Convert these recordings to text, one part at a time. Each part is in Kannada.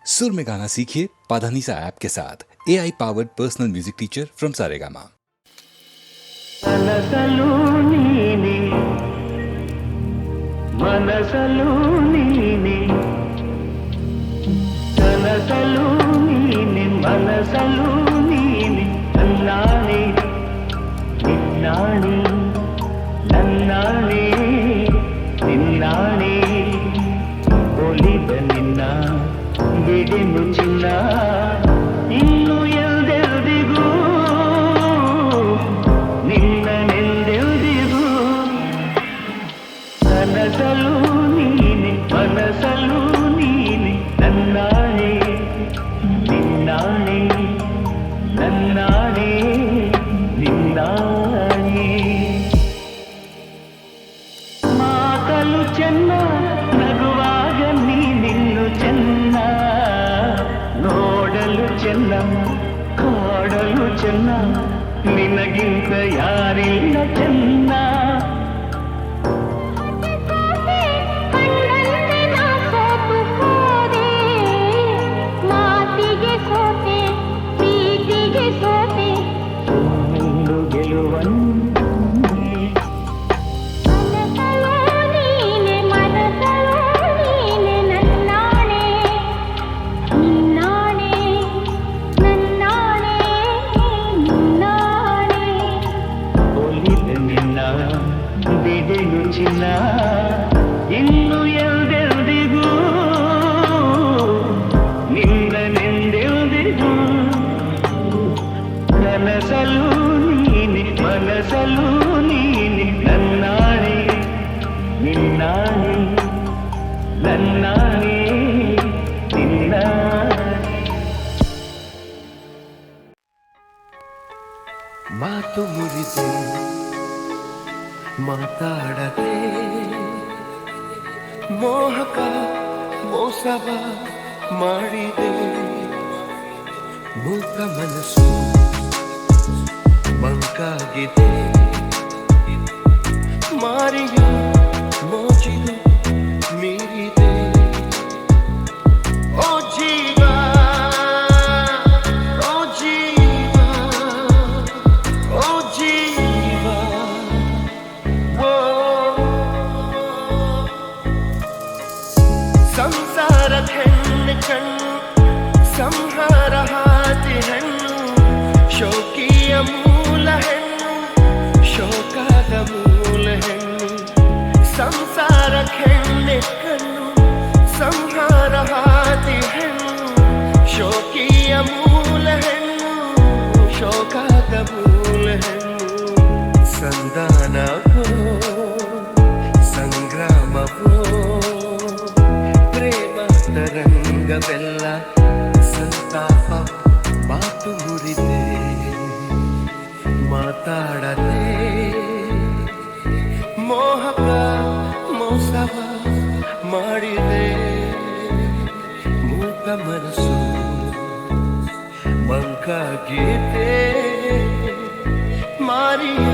सुर में गाना सीखिए पाधानीसा ऐप के साथ AI powered personal music teacher from Saregama. మనసలు నీనే మనసలు నీనే కనసలు నీనే మనసలు నీనే నన్నానే నిన్నానే నన్నానే నిన్నానే ಒಲಿದ ನಿನ್ನ ಬಿಡೆನು ಚಿನ್ನ ಇನ್ನು ಎಲ್ದೆಲ್ದಿಗೂ ನಿನ್ನನೆಲ್ದೆಲ್ದಿಗೂ ಕನಸಲು ನೀನೆ ಮನಸಲು ನೀನೆ ನನ್ನಾಣೆ ನಿನ್ನಾಣೆ ನನ್ನಾಣೆ ನಿನ್ನಾಣೆ ಮಾತಲು ಚೆನ್ನ ನಗುವಾಗ ನೀನಿನ್ನು ಚೆನ್ನ ನೋಡಲು ಚೆನ್ನ ಕಾಡಲು ಚೆನ್ನ ನಿನಗಿಂತ ಯಾರಿಲ್ಲ ಚೆನ್ನ ಬಿಡೆನು ಚಿನ್ನ ಇನ್ನು ಎಲ್ದೆಲ್ದಿಗೂ ನಿನ್ನನೆಂದೆಲ್ದಿಗೂ ಕನಸಲು ನೀನೆ ಮನಸಲು ನೀನೆ ನನ್ನಾಣೆ ನಿನ್ನಾಣೆ ನನ್ನಾಣೆ ನಿನ್ನಾಣೆ ಮಾತು ಮುರಿದು ಮಾತಾಡದೆ ಮೋಹಕ ಮೋಸವ ಮಾಡಿದೆ ಮೂಕ ಮನಸ್ಸು ಮಂಕಾಗಿದೆ ಮಾರಿಯ ಮೋಜಿನು ಮೀರಿದೆ ಓ ಜೀವ ಓ ಜೀವ ಓ ಜೀವ ಸಂಸಾರದ ಹೆಣ್ಣು ಕಣ್ಣು ಸಂಹಾರ ಹಾದಿ ಹೆಣ್ಣು ಶೋಕಿಯ ಮೂಲ ಹೆಣ್ಣು ಶೋಕದ ಮೂಲ ಹೆಣ್ಣು ಸಂಸಾರ ಹೆಣ್ಣೆ ಕಣ್ಣು ಸಂಹಾರ ಹಾದಿ ಹೆಣ್ಣು ಶೋಕಿಯ ಮೂಲ ಹೆಣ್ಣು ಶೋಕದ ಮೂಲ ಹೆಣ್ಣು ಸಂಧಾನವೋ ಸಂಗ್ರಾಮವೋ ಪ್ರೇಮ ತರಂಗವೆಲ್ಲ ಸಂತಾಪ ಮಾತು ಮುರಿದೆ ಮಾತಾಡದೆ ಮೋಹಕ ಮೋಸವ ಮಾಡಿದೆ ಮೂಕ ಮನಸ್ಸು ಮಂಕಾಗಿದೆ ಮಾರಿಯ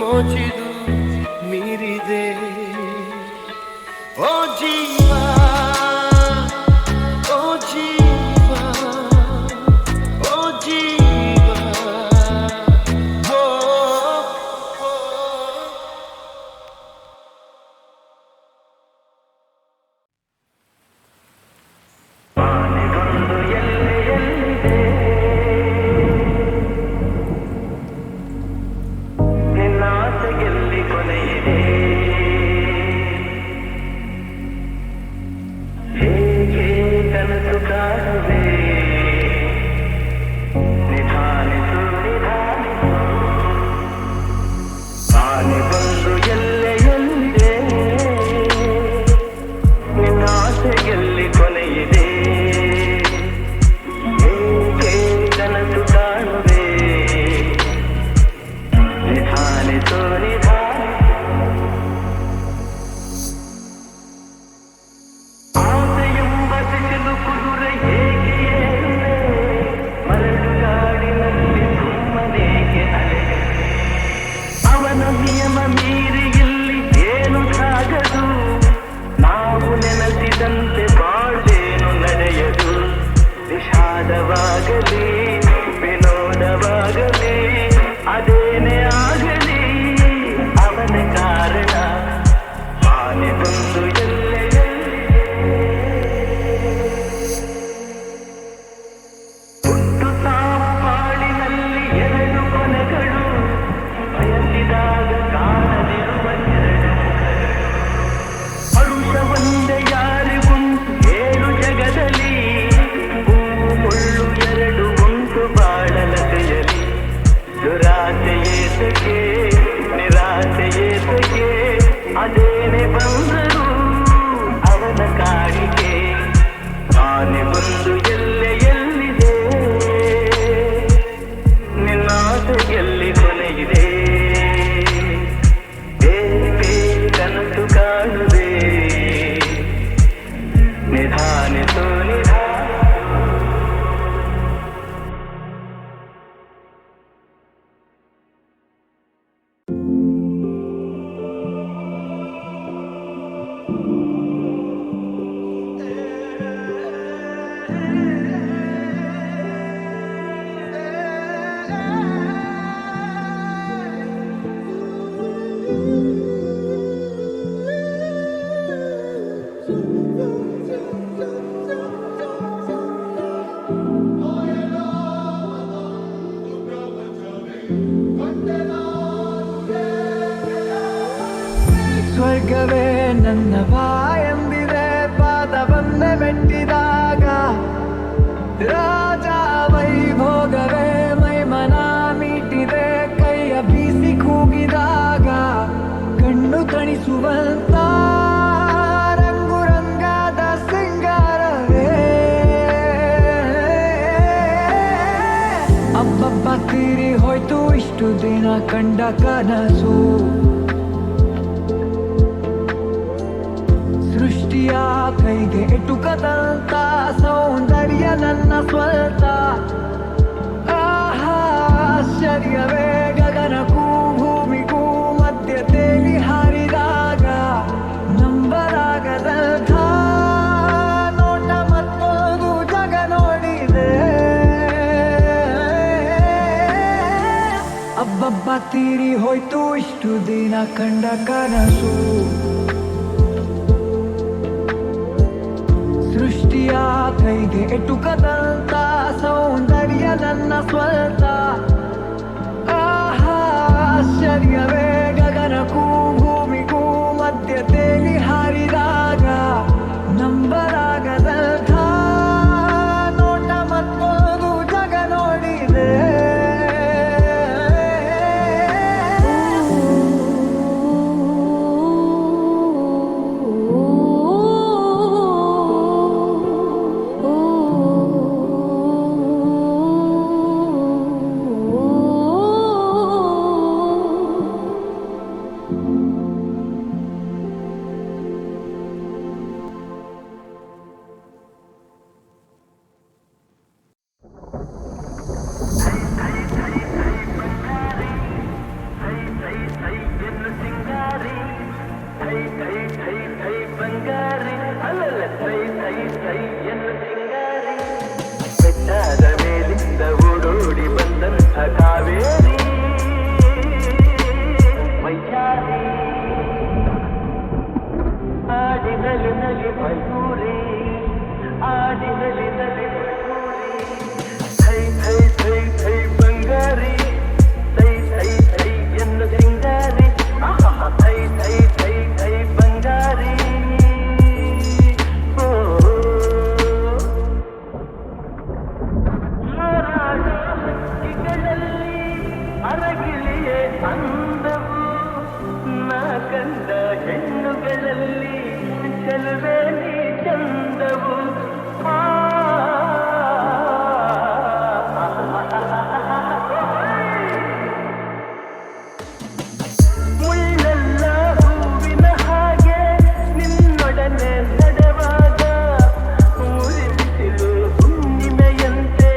ಮೋಜಿದು ಮೀರಿದೆ ಓ ಜೀವ ಓ ಜೀವ ಓ ಜೀವ ಓ ನಿನ್ನಾಸೆಯಲ್ಲಿ ಕೊನೆಯಿದೆ ಹೇಗೆ ಕನಸು ಕಾಣುವೆ ನಿಧಾನಿಸು ನಿಧಾನಿಸು ಆನೆ ಬಂದು ಎಲ್ಲೆಯಲ್ಲಿದೆ ನಿನ್ನಾಸೆಯಲ್ಲಿ ಕೊನೆಯಿದೆ ಹೇಗೆ ಕನಸು ಕಾಣುವೆ ನಿಧಾನಿಸು ನಿಧಾನಿಸು ಆಸೆಯೆಂಬ ಸಿಗಲು ಕುದುರೆ ಹೇಗೆ ಆನೆ ಬಂದು ಎಲ್ಲೆ ಎಲ್ಲಿದೆ ನಿನ್ನಾಸೆಯಲ್ಲಿ ಕೊನೆಯಿದೆ ಏಕೆ ಕನಸು ಕಾಣುವೆ ನಿಧಾನಿಸು ಸ್ವರ್ಗವೇ ನನ್ನ ಬಾಯೆಂದಿದೆ ಪಾದ ಬಂದೆ ಮೆಟ್ಟಿದಾಗ ರಾಜ ವೈಭೋಗವೇ ಮೈಮನ ಮೀಟಿದೆ ಕೈಯ ಬೀಸಿ ಕೂಗಿದಾಗ ಕಣ್ಣು ತಣಿಸುವಂತ ರಂಗು ರಂಗಾದ ಸಿಂಗಾರವೇ ಅಬ್ಬಬ್ಬ ತೀರಿ ಹೋಯ್ತು ಇಷ್ಟು ದಿನ ಕಂಡ ಕನಸು ಸೃಷ್ಟಿಯ ಕೈಗೆ ಎಟುಕದಂತ ಸೌಂದರ್ಯ ನನ್ನ ಸ್ವಂತ ಆಶ್ಚರ್ಯವೇ ಗಗನಕ್ಕೂ ಭೂಮಿಗೂ ಮಧ್ಯ ತೇಲಿ ಹಾರಿದಾಗ ನಂಬಲಾಗದಂಥ ನೋಟ ಮತ್ತೊಂದು ಜಗ ನೋಡಿದೆ ಅಬ್ಬಬ್ಬ ತೀರಿ ಹೋಯ್ತು ಇಷ್ಟು ದಿನ ಕಂಡ ಕನಸು ಸೃಷ್ಟಿಯ ಕೈಗೆ ಎಟುಕದಂತ ಸೌಂದರ್ಯ ನನ್ನ ಸ್ವಂತ ಆಶ್ಚರ್ಯವೇ ಗಗನಕ್ಕೂ ಭೂಮಿಗೂ ಮಧ್ಯ ತೇಲಿ ಹಾರಿದಾಗ ನಂಬಲಾಗದಂಥ ನೋಟ ಮತ್ತೊಂದು ಜಗ ನೋಡಿದೆ ಬೆಟ್ಟದ ಮೇಲಿಂದ ಓಡೋಡಿ ಬಂದಂಥ ಕಾವೇರಿ ವೈಚಾರಿ ಆಡಿನಲಿ ನಲಿ ಮಯೂರಿ ಆಡಿನಲಿ ನಲಿ ಮಯೂರಿ ಥೈ ಥೈ ಥೈ ಥೈ ಬಂಗಾರಿ ಥೈ ಥೈ ಥೈ ಎಂದು ಸಿಂಗಾರಿ ಥೈ ಥೈ ಥೈ ಥೈ ಬಂಗಾರಿ ಅರಗಿಲಿಯೇ ಅಂದವು ನಾ ಕಂಡ ಹೆಣ್ಣುಗಳಲ್ಲಿ ಚೆಲುವೆ ನೀ ಚಂದವು ಮುಳ್ಳೆಲ್ಲ ಹೂವಿನ ಹಾಗೆ ನಿನ್ನೊಡನೆ ನಡೆವಾಗ ಮುರಿಸಿಲು ಹುಣ್ಣಿಮೆಯಂತೆ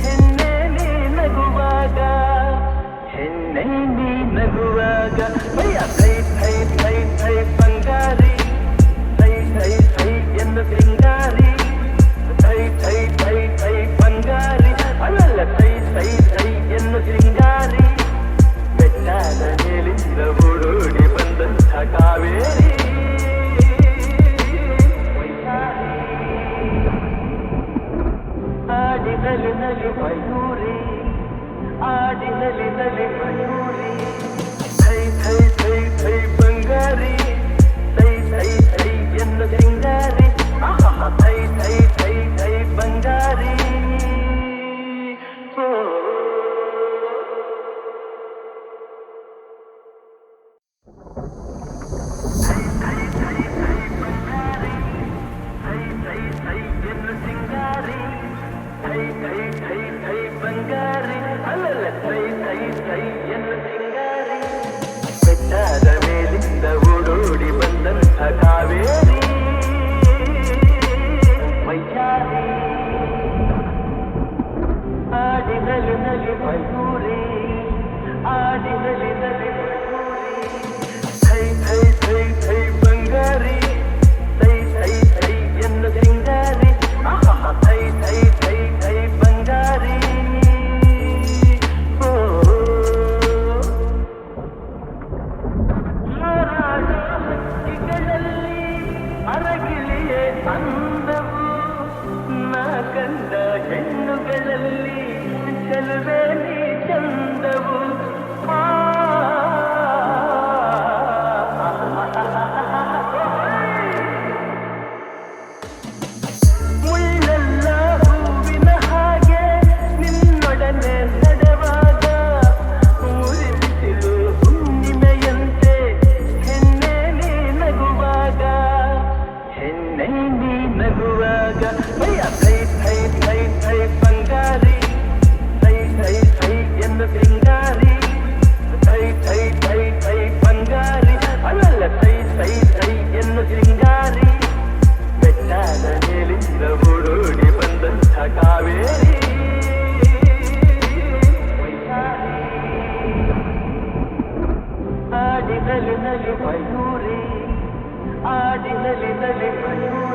ಹೆಣ್ಣೆ ನೀ ನಗುವಾಗ ಹೆಣ್ಣೆ ನೀ ನಗುವಾಗ ಭಯ ಥೈ ಥೈ ಥೈ ಥೈ ಬಂಗಾರಿ ಥೈ ಥೈ ಥೈ ಎಂದು ಸಿಂಗಾರಿ ಥೈ ಥೈ ಥೈ ಥೈ ಬಂಗಾರಿ ಅಲ್ಲಲ್ಲ ಥೈ ಥೈ ಥೈ ಎಂದು ಸಿಂಗಾರಿ ಬೆಟ್ಟದ ಮೇಲಿಂದ ಓಡೋಡಿ ಬಂದಂಥ ಕಾವೇರಿ ಆಡಿನಲಿ ನಲಿ ಮಯೂರಿ ಆಡಿನಲಿ ನಲಿ ಮಯೂರಿ ಥೈ ಥೈ ಥೈ ಥೈ ಬಂಗಾರಿ ಥೈ ಥೈ ಥೈ ಎಂದು ಸಿಂಗಾರಿ ಥೈ ಥೈ ಥೈ ಥೈ ಬಂಗಾರಿ ಥೈ ಥೈ ಥೈ ಎಂದು ಸಿಂಗಾರಿ ಸೈ ಸೈ ಸೈ ಎನ್ನು ಸಿಂಗಾರಿ ಬೆಟ್ಟದ ಮೇಲಿಂದ ಓಡೋಡಿ ಬಂದಂಥ ಕಾವೇರಿ ವೈಚಾರಿ ಆಡಿನಲಿ ನಲಿ ಮಯೂರಿ ಆಡಿನಲಿ ನಲಿ ಮಯೂರಿ ಥೈ ಥೈ ಥೈ ಥೈ ಬಂಗಾರಿ ಥೈ ಥೈ ಥೈ ಎನ್ನು ಸಿಂಗಾರಿ ಥೈ ಥೈ ಥೈ ಥೈ ಬಂಗಾರಿ ಓ ಹಾರಾಟ ಹಕ್ಕಿಗಳಲ್ಲಿ ಅರಗಿಲಿಯೇ ಅಂದವು ನಾ ಕಂಡ ಹೆಣ್ಣುಗಳಲ್ಲಿ ಚೆಲುವೆ ನೀ ಚಂದವು ಮುಳ್ಳೆಲ್ಲ ಹೂವಿನ ಹಾಗೆ ನಿನ್ನೊಡನೆ ನಡೆವಾಗ ಮುರಿಬಿಸಿಲು ಹುಣ್ಣಿಮೆಯಂತೆ ಹೆಣ್ಣೆ ನೀ ನಗುವಾಗ ಹೆಣ್ಣೆ ನೀ ನಗುವಾಗ ಅಯ್ಯ ಥೈ ಥೈ ಥೈ ಥೈ ಬಂಗಾರಿ ಥೈ ಥೈ ಥೈ ಎಂದು ಸಿಂಗಾರಿ ಥೈ ಥೈ ಥೈ ಥೈ ಬಂಗಾರಿ ಅಲ್ಲಲ್ಲ ಥೈ ಥೈ ಥೈ ಎಂದು ಸಿಂಗಾರಿ ಬೆಟ್ಟದ ಮೇಲಿಂದ ಓಡೋಡಿ ಬಂದಂಥ ಕಾವೇರಿ ಆಡಿನಲಿ ನಲಿ ಮಯೂರಿ ಆಡಿನಲಿ ನಲಿ ಮಯೂರಿ